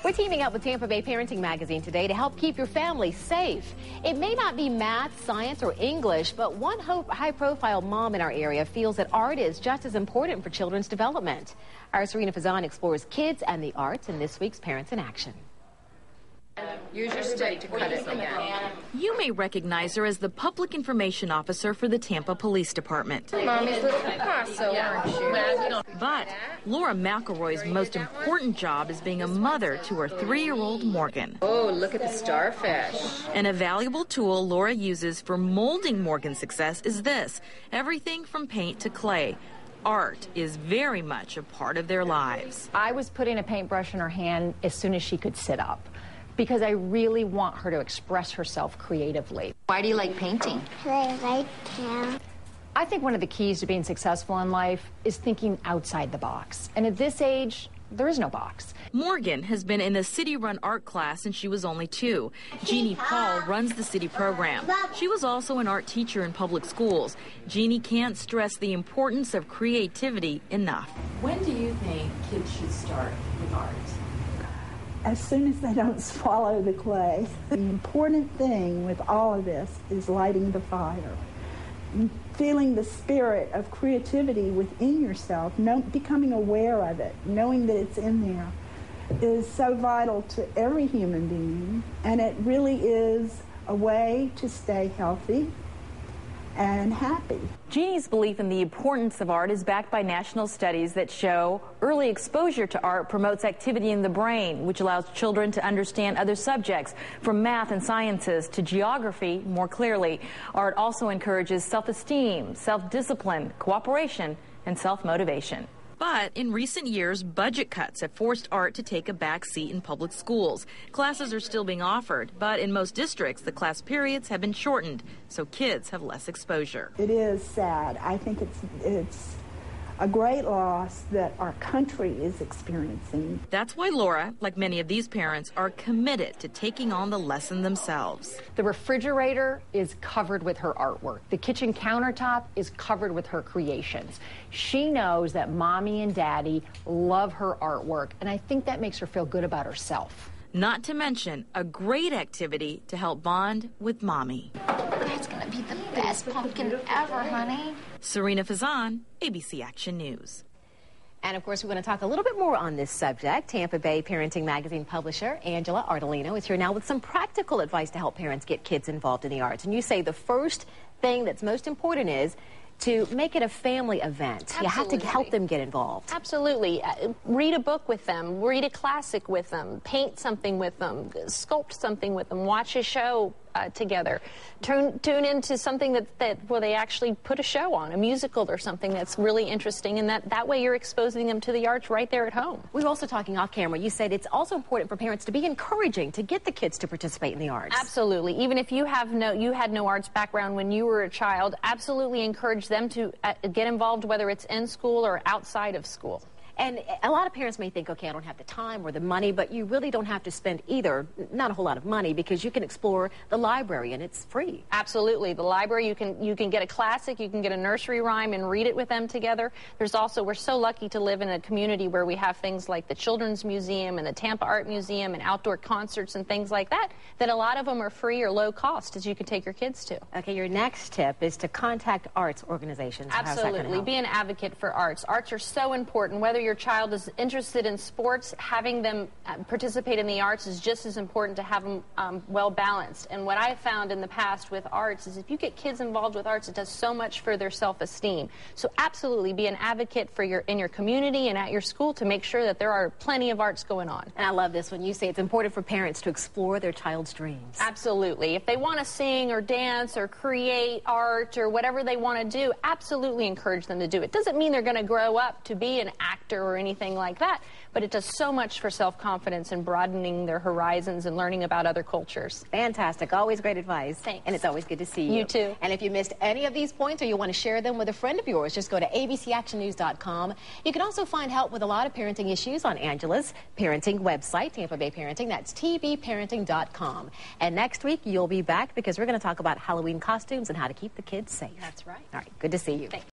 We're teaming up with Tampa Bay Parenting Magazine today to help keep your family safe. It may not be math, science, or English, but one high-profile mom in our area feels that art is just as important for children's development. Our Serena Fazan explores kids and the arts in this week's Parents in Action. Use your stick to cut it again. You may recognize her as the Public Information Officer for the Tampa Police Department. Mommy's little Picasso, aren't you? But Laura McElroy's most important job is being a mother to her 3-year-old Morgan. Oh, look at the starfish. And a valuable tool Laura uses for molding Morgan's success is this: everything from paint to clay. Art is very much a part of their lives. I was putting a paintbrush in her hand as soon as she could sit up, because I really want her to express herself creatively. Why do you like painting? I like him. I think one of the keys to being successful in life is thinking outside the box. And at this age, there is no box. Morgan has been in the city-run art class since she was only 2. Jeannie Paul runs the city program. She was also an art teacher in public schools. Jeannie can't stress the importance of creativity enough. When do you think kids should start with art? As soon as they don't swallow the clay. The important thing with all of this is lighting the fire. Feeling the spirit of creativity within yourself, becoming aware of it, knowing that it's in there, is so vital to every human being. And it really is a way to stay healthy and happy. Jeannie's belief in the importance of art is backed by national studies that show early exposure to art promotes activity in the brain, which allows children to understand other subjects, from math and sciences to geography, more clearly. Art also encourages self-esteem, self-discipline, cooperation, and self-motivation. But in recent years, budget cuts have forced art to take a back seat in public schools. Classes are still being offered, but in most districts, the class periods have been shortened, so kids have less exposure. It is sad. I think it's a great loss that our country is experiencing. That's why Laura, like many of these parents, are committed to taking on the lesson themselves. The refrigerator is covered with her artwork. The kitchen countertop is covered with her creations. She knows that mommy and daddy love her artwork, and I think that makes her feel good about herself. Not to mention a great activity to help bond with mommy. That's gonna be the best pumpkin ever, honey. Serena Fazan, ABC Action News. And of course, we're going to talk a little bit more on this subject. Tampa Bay Parenting Magazine publisher Angela Ardolino is here now with some practical advice to help parents get kids involved in the arts. And you say the first thing that's most important is to make it a family event. Absolutely. You have to help them get involved. Absolutely. Read a book with them, read a classic with them, paint something with them, sculpt something with them, watch a show together. Tune into something that where they actually put a show on, a musical or something that's really interesting, and that way you're exposing them to the arts right there at home. We were also talking off camera. You said it's also important for parents to be encouraging to get the kids to participate in the arts. Absolutely. Even if you had no arts background when you were a child, absolutely encourage them to get involved, whether it's in school or outside of school. And a lot of parents may think, okay, I don't have the time or the money, but you really don't have to spend either, not a whole lot of money, because you can explore the library and it's free. Absolutely. The library, you can get a classic, you can get a nursery rhyme and read it with them together. There's also, we're so lucky to live in a community where we have things like the Children's Museum and the Tampa Art Museum and outdoor concerts and things like that, that a lot of them are free or low cost as you can take your kids to. Okay, your next tip is to contact arts organizations. Absolutely. Be an advocate for arts. Arts are so important. Whether your child is interested in sports, having them participate in the arts is just as important to have them well balanced. And what I've found in the past with arts is if you get kids involved with arts, it does so much for their self-esteem. So absolutely be an advocate for in your community and at your school to make sure that there are plenty of arts going on. And I love this when you say it's important for parents to explore their child's dreams. Absolutely. If they want to sing or dance or create art or whatever they want to do, absolutely encourage them to do it. Doesn't mean they're going to grow up to be an actor or anything like that, but it does so much for self-confidence and broadening their horizons and learning about other cultures. Fantastic. Always great advice. Thanks. And it's always good to see you. You too. And if you missed any of these points or you want to share them with a friend of yours, just go to abcactionnews.com. You can also find help with a lot of parenting issues on Angela's parenting website, Tampa Bay Parenting. That's tvparenting.com. And next week, you'll be back because we're going to talk about Halloween costumes and how to keep the kids safe. That's right. All right. Good to see you. Thanks.